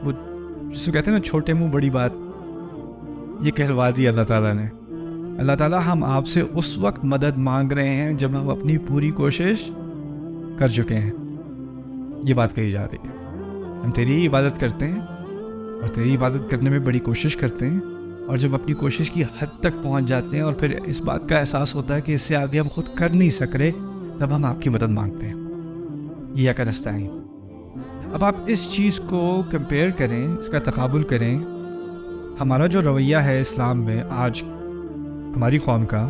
وہ جس کو کہتے ہیں نا چھوٹے منہ بڑی بات، یہ کہلوا دی اللہ تعالیٰ نے. اللہ تعالیٰ ہم آپ سے اس وقت مدد مانگ رہے ہیں جب ہم اپنی پوری کوشش کر چکے ہیں. یہ بات کہی جا رہی ہے. ہم تیری ہی عبادت کرتے ہیں اور تیری عبادت کرنے میں بڑی کوشش کرتے ہیں، اور جب اپنی کوشش کی حد تک پہنچ جاتے ہیں اور پھر اس بات کا احساس ہوتا ہے کہ اس سے آگے ہم خود کر نہیں سک رہے، تب ہم آپ کی مدد مانگتے ہیں. یہ کا نستعین. اب آپ اس چیز کو کمپیئر کریں، اس کا تقابل کریں. ہمارا جو رویہ ہے اسلام میں آج ہماری قوم کا،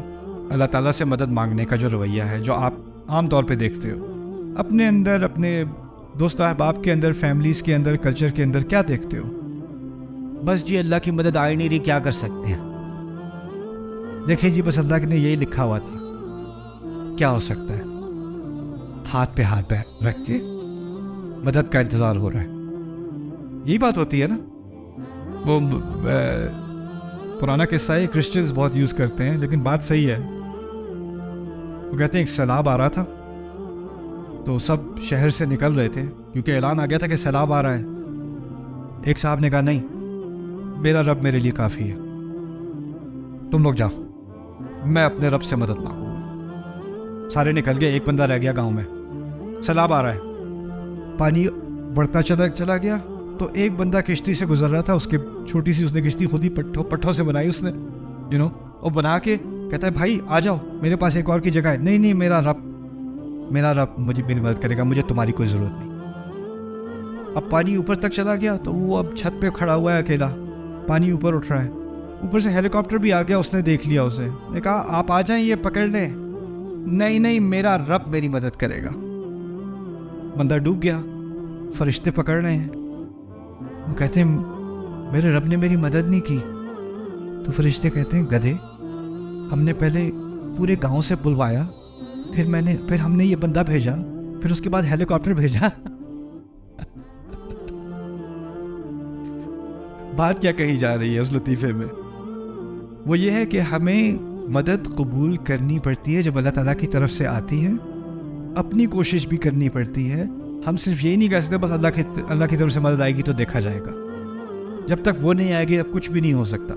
اللہ تعالیٰ سے مدد مانگنے کا جو رویہ ہے، جو آپ عام طور پہ دیکھتے ہو اپنے اندر، اپنے دوست احباب کے اندر، فیملیز کے اندر، کلچر کے اندر، کیا دیکھتے ہو؟ بس جی اللہ کی مدد آ ہی نہیں رہی، کیا کر سکتے ہیں. دیکھیں جی بس اللہ نے یہی لکھا ہوا تھا، کیا ہو سکتا ہے؟ ہاتھ پہ ہاتھ پہ رکھ کے مدد کا انتظار ہو رہا ہے. یہی بات ہوتی ہے نا. وہ پرانا قصہ ہے، کرسچنز بہت یوز کرتے ہیں، لیکن بات صحیح ہے. وہ کہتے ہیں ایک سیلاب آ رہا تھا، تو سب شہر سے نکل رہے تھے کیونکہ اعلان آ گیا تھا کہ سیلاب آ رہا ہے. ایک صاحب نے کہا نہیں، میرا رب میرے لیے کافی ہے، تم لوگ جاؤ، میں اپنے رب سے مدد مانگوں گا. سارے نکل گئے، ایک بندہ رہ گیا گاؤں میں. سیلاب آ رہا ہے، پانی بڑھتا چلا گیا. تو ایک بندہ کشتی سے گزر رہا تھا، اس کے چھوٹی سی اس نے کشتی خود ہی پٹھوں سے بنائی اس نے، اور بنا کے کہتا ہے بھائی آ جاؤ، میرے پاس ایک اور کی جگہ ہے. نہیں میرا رب مجھے میری مدد کرے گا، مجھے تمہاری کوئی ضرورت نہیں. اب پانی اوپر تک چلا گیا تو وہ اب چھت پہ کھڑا ہوا ہے اکیلا، پانی اوپر اٹھ رہا ہے. اوپر سے ہیلی کاپٹر بھی آ گیا، اس نے دیکھ لیا اسے، نے کہا آپ آ جائیں یہ پکڑ لیں. نہیں میرا رب میری مدد کرے گا. بندہ ڈوب گیا، فرشتے پکڑ رہے ہیں. وہ کہتے ہیں میرے رب نے میری مدد نہیں کی. تو فرشتے کہتے ہیں گدھے، ہم نے پہلے پورے گاؤں سے بلوایا، پھر ہم نے یہ بندہ بھیجا، پھر اس کے بعد ہیلی کاپٹر بھیجا. بات کیا کہی جا رہی ہے اس لطیفے میں؟ وہ یہ ہے کہ ہمیں مدد قبول کرنی پڑتی ہے جب اللہ تعالیٰ کی طرف سے آتی ہے. اپنی کوشش بھی کرنی پڑتی ہے. ہم صرف یہی نہیں کہہ سکتے بس اللہ کی طرف سے مدد آئے گی تو دیکھا جائے گا. جب تک وہ نہیں آئے گی اب کچھ بھی نہیں ہو سکتا.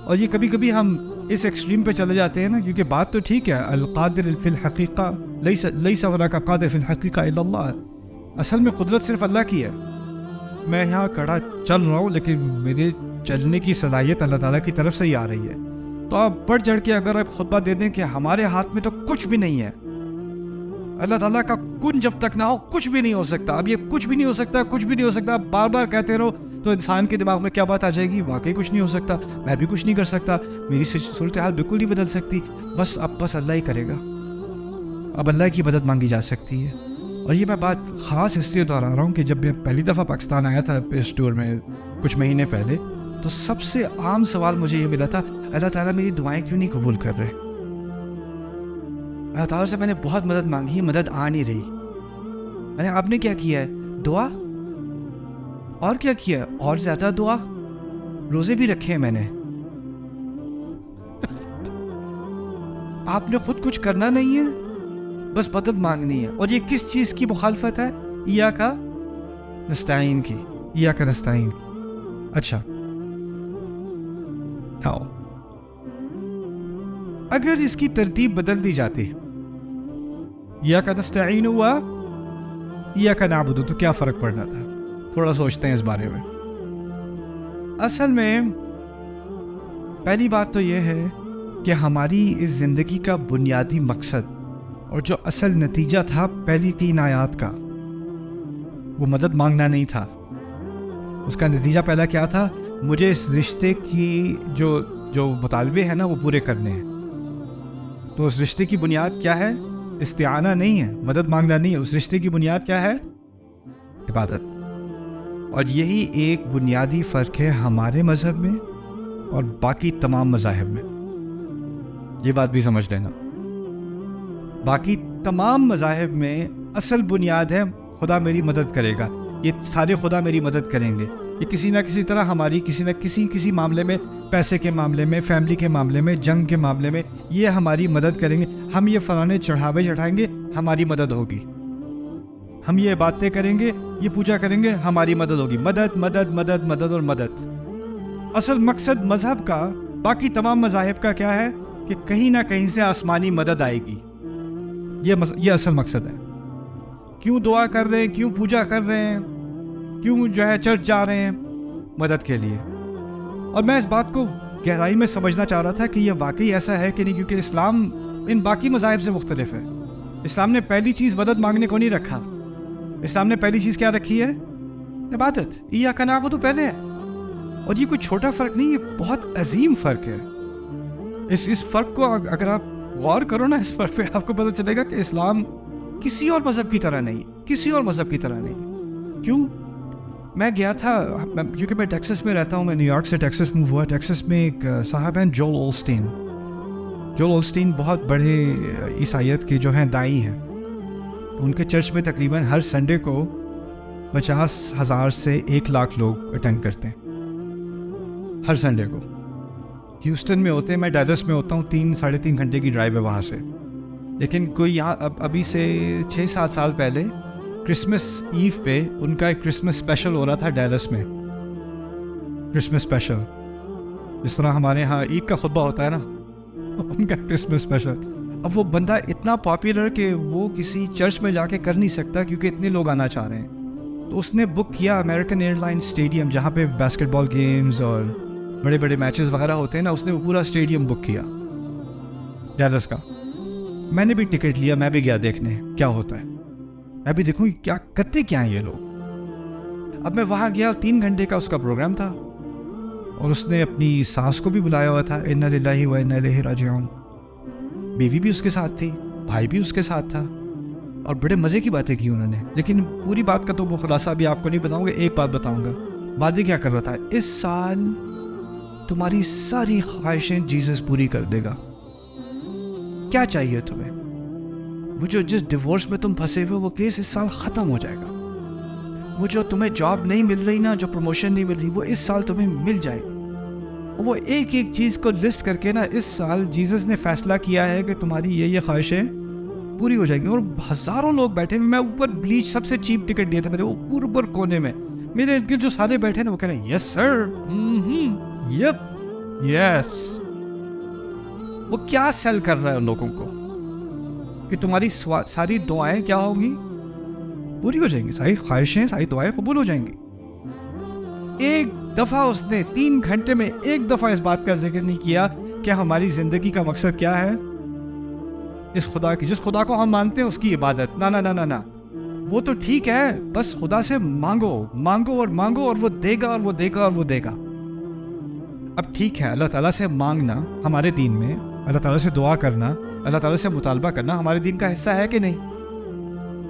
اور یہ کبھی کبھی ہم اس ایکسٹریم پہ چلے جاتے ہیں نا، کیونکہ بات تو ٹھیک ہے، القادر فی الحقیقہ لیس هناک قادر فی الحقیقہ الا اللہ. اصل میں قدرت صرف اللہ کی ہے. میں یہاں کھڑا چل رہا ہوں لیکن میرے چلنے کی صلاحیت اللہ تعالیٰ کی طرف سے ہی آ رہی ہے. تو آپ بڑھ چڑھ کے اگر آپ خطبہ دے دیں کہ ہمارے ہاتھ میں تو کچھ بھی نہیں ہے، اللہ تعالیٰ کا کن جب تک نہ ہو کچھ بھی نہیں ہو سکتا. اب یہ کچھ بھی نہیں ہو سکتا، کچھ بھی نہیں ہو سکتا، بار بار کہتے رہو تو انسان کے دماغ میں کیا بات آ جائے گی؟ واقعی کچھ نہیں ہو سکتا، میں بھی کچھ نہیں کر سکتا، میری صورتحال بالکل نہیں بدل سکتی. بس اللہ ہی کرے گا. اب اللہ کی مدد مانگی جا سکتی ہے. اور یہ میں بات خاص اس لیے دہرا رہا ہوں کہ جب میں پہلی دفعہ پاکستان آیا تھا اس ٹور میں کچھ مہینے پہلے، تو سب سے عام سوال مجھے یہ ملا تھا، اللہ تعالیٰ میری دعائیں کیوں نہیں قبول کر رہے؟ اللہ تعالیٰ سے میں نے بہت مدد مانگی ہے، مدد آ نہیں رہی. میں نے آپ نے کیا کیا ہے؟ دعا. اور کیا کیا؟ اور زیادہ دعا، روزے بھی رکھے ہیں میں نے. آپ نے خود کچھ کرنا نہیں ہے، بس مدد مانگنی ہے. اور یہ کس چیز کی مخالفت ہے؟ ایاک نستعین کی. ایاک نستعین. اچھا آؤ، اگر اس کی ترتیب بدل دی جاتی، ایاک نستعین ہوا ایاک نعبد، تو کیا فرق پڑنا تھا؟ تھوڑا سوچتے ہیں اس بارے میں. اصل میں پہلی بات تو یہ ہے کہ ہماری اس زندگی کا بنیادی مقصد اور جو اصل نتیجہ تھا پہلی 3 آیات کا، وہ مدد مانگنا نہیں تھا. اس کا نتیجہ پہلا کیا تھا؟ مجھے اس رشتے کی جو مطالبے ہیں نا وہ پورے کرنے ہیں. تو اس رشتے کی بنیاد کیا ہے؟ استعانہ نہیں ہے، مدد مانگنا نہیں ہے. اس رشتے کی بنیاد کیا ہے؟ عبادت. اور یہی ایک بنیادی فرق ہے ہمارے مذہب میں اور باقی تمام مذاہب میں. یہ بات بھی سمجھ لینا. باقی تمام مذاہب میں اصل بنیاد ہے خدا میری مدد کرے گا. یہ سارے خدا میری مدد کریں گے. یہ کسی نہ کسی طرح ہماری کسی نہ کسی معاملے میں، پیسے کے معاملے میں، فیملی کے معاملے میں، جنگ کے معاملے میں، یہ ہماری مدد کریں گے. ہم یہ فلانے چڑھاوے چڑھائیں گے، ہماری مدد ہوگی. ہم یہ باتیں کریں گے, یہ پوجا کریں گے, ہماری مدد ہوگی. مدد مدد مدد مدد اور مدد. اصل مقصد مذہب کا باقی تمام مذاہب کا کیا ہے کہ کہیں نہ کہیں سے آسمانی مدد آئے گی. یہ اصل مقصد ہے. کیوں دعا کر رہے ہیں, کیوں پوجا کر رہے ہیں, کیوں جو ہے چرچ جا رہے ہیں؟ مدد کے لیے. اور میں اس بات کو گہرائی میں سمجھنا چاہ رہا تھا کہ یہ واقعی ایسا ہے کہ نہیں, کیونکہ اسلام ان باقی مذاہب سے مختلف ہے. اسلام نے پہلی چیز مدد مانگنے کو نہیں رکھا. اسلام نے پہلی چیز کیا رکھی ہے؟ عبادت. ایاک نعبد پہلے ہے. اور یہ کوئی چھوٹا فرق نہیں, یہ بہت عظیم فرق ہے. اس فرق کو اگر آپ غور کرو نا, اس فرق پہ آپ کو پتہ چلے گا کہ اسلام کسی اور مذہب کی طرح نہیں, کسی اور مذہب کی طرح نہیں. کیوں؟ میں گیا تھا, کیونکہ میں ٹیکسس میں رہتا ہوں, میں نیو یارک سے ٹیکسس موو ہوا. ٹیکسس میں ایک صاحب ہیں جول اولسٹین. جول اولسٹین بہت بڑے عیسائیت کے جو ہیں دائی ہیں. ان کے چرچ میں تقریباً ہر سنڈے کو 50,000 سے 100,000 لوگ اٹینڈ کرتے ہیں ہر سنڈے کو. ہیوسٹن میں ہوتے ہیں, میں ڈیلس میں ہوتا ہوں, 3-3.5 گھنٹے کی ڈرائیو ہے وہاں سے. لیکن کوئی یہاں ابھی سے 6-7 سال پہلے کرسمس ایو پہ ان کا ایک کرسمس اسپیشل ہو رہا تھا ڈیلس میں. کرسمس اسپیشل جس طرح ہمارے ہاں عید کا خطبہ ہوتا ہے نا, ان کا کرسمس اسپیشل. اب وہ بندہ اتنا پاپولر کہ وہ کسی چرچ میں جا کے کر نہیں سکتا کیونکہ اتنے لوگ آنا چاہ رہے ہیں. تو اس نے بک کیا امریکن ایئر لائن اسٹیڈیم, جہاں پہ باسکٹ بال گیمز اور بڑے بڑے میچز وغیرہ ہوتے ہیں نا. اس نے وہ پورا اسٹیڈیم بک کیا ڈیلس کا. میں نے بھی ٹکٹ لیا, میں بھی گیا دیکھنے کیا ہوتا ہے, میں بھی دیکھوں کیا کرتے کیا ہیں یہ لوگ. اب میں وہاں گیا, 3 گھنٹے کا اس کا پروگرام تھا, اور اس نے اپنی ساس کو بھی بلایا ہوا تھا, انا للہ و انا الیہ راجعون. بیوی بھی اس کے ساتھ تھی, بھائی بھی اس کے ساتھ تھا, اور بڑے مزے کی باتیں کی انہوں نے. لیکن پوری بات کا تو وہ خلاصہ بھی آپ کو نہیں بتاؤں گا, ایک بات بتاؤں گا. وعدے کیا کر رہا تھا, اس سال تمہاری ساری خواہشیں جیزس پوری کر دے گا. کیا چاہیے تمہیں؟ وہ جو جس ڈیورس میں تم پھنسے ہوئے وہ کیس اس سال ختم ہو جائے گا. وہ جو تمہیں جاب نہیں مل رہی نا, جو پروموشن نہیں مل رہی, وہ اس سال تمہیں مل جائے گی. وہ ایک ایک چیز کو لسٹ کر کے نا, اس سال جیزس نے فیصلہ کیا ہے کہ تمہاری یہ خواہشیں پوری ہو جائیں گی. اور ہزاروں لوگ بیٹھے, میں اوپر بلیچ سب سے چیپ ٹکٹ لیے تھے میرے, وہ اوپر کونے میں. میرے ارد گرد جو سارے بیٹھے نا وہ کہہ رہے ہیں یس سر, یپ یس. وہ کیا سیل کر رہا ہے ان لوگوں کو کہ تمہاری ساری دعائیں کیا ہوں گی, پوری ہو جائیں گی, ساری خواہشیں ساری دعائیں قبول ہو جائیں گی. ایک دفعہ اس نے 3 گھنٹے میں ایک دفعہ اس بات کا ذکر نہیں کیا کہ ہماری زندگی کا مقصد کیا ہے, اس خدا کی, جس خدا کو ہم مانتے ہیں اس کی عبادت. نا نا نا نا نا, وہ تو ٹھیک ہے, بس خدا سے مانگو مانگو اور مانگو, اور وہ دے گا اور وہ دے گا اور وہ دے گا. اب ٹھیک ہے, اللہ تعالیٰ سے مانگنا ہمارے دین میں, اللہ تعالیٰ سے دعا کرنا, اللہ تعالیٰ سے مطالبہ کرنا ہمارے دین کا حصہ ہے کہ نہیں؟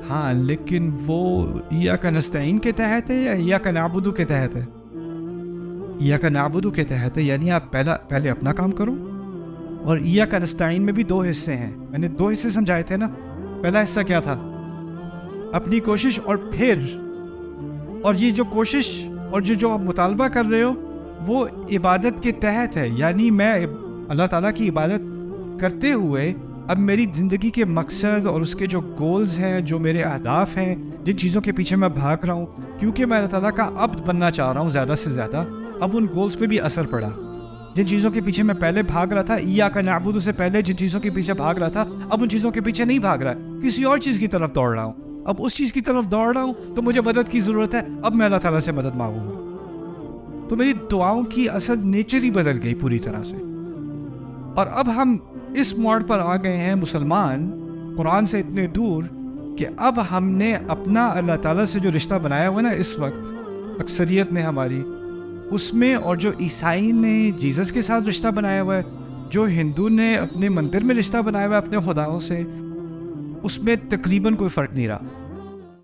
ہاں, لیکن وہ ایاک نستعین کے تحت ہے یا ایاک نعبد کے تحت ہے؟ ایاک نعبد کے تحت ہے, یعنی آپ پہلے اپنا کام کرو. اور ایاک نستعین میں بھی 2 حصے ہیں, میں نے 2 حصے سمجھائے تھے نا. پہلا حصہ کیا تھا؟ اپنی کوشش, اور پھر اور یہ جو کوشش اور جو آپ مطالبہ کر رہے ہو وہ عبادت کے تحت ہے. یعنی میں اللہ تعالیٰ کی عبادت کرتے ہوئے اب میری زندگی کے مقصد اور اس کے جو گولز ہیں, جو میرے اہداف ہیں, جن چیزوں کے پیچھے میں بھاگ رہا ہوں, کیونکہ میں اللہ تعالیٰ کا عبد بننا چاہ رہا ہوں زیادہ سے زیادہ, اب ان گولز پہ بھی اثر پڑا. جن چیزوں کے پیچھے میں پہلے بھاگ رہا تھا, ایاک نعبد سے پہلے جن چیزوں کے پیچھے بھاگ رہا تھا, اب ان چیزوں کے پیچھے نہیں بھاگ رہا, کسی اور چیز کی طرف دوڑ رہا ہوں. اب اس چیز کی طرف دوڑ رہا ہوں تو مجھے مدد کی ضرورت ہے, اب میں اللہ تعالیٰ سے مدد مانگوں گا. تو میری دعاؤں کی اصل نیچر ہی بدل گئی پوری طرح سے. اور اب ہم اس موڑ پر آ گئے ہیں مسلمان قرآن سے اتنے دور کہ اب ہم نے اپنا اللہ تعالیٰ سے جو رشتہ بنایا ہوا ہے نا اس وقت اکثریت نے ہماری, اس میں, اور جو عیسائی نے جیزس کے ساتھ رشتہ بنایا ہوا ہے, جو ہندو نے اپنے مندر میں رشتہ بنایا ہوا ہے اپنے خداؤں سے, اس میں تقریباً کوئی فرق نہیں رہا.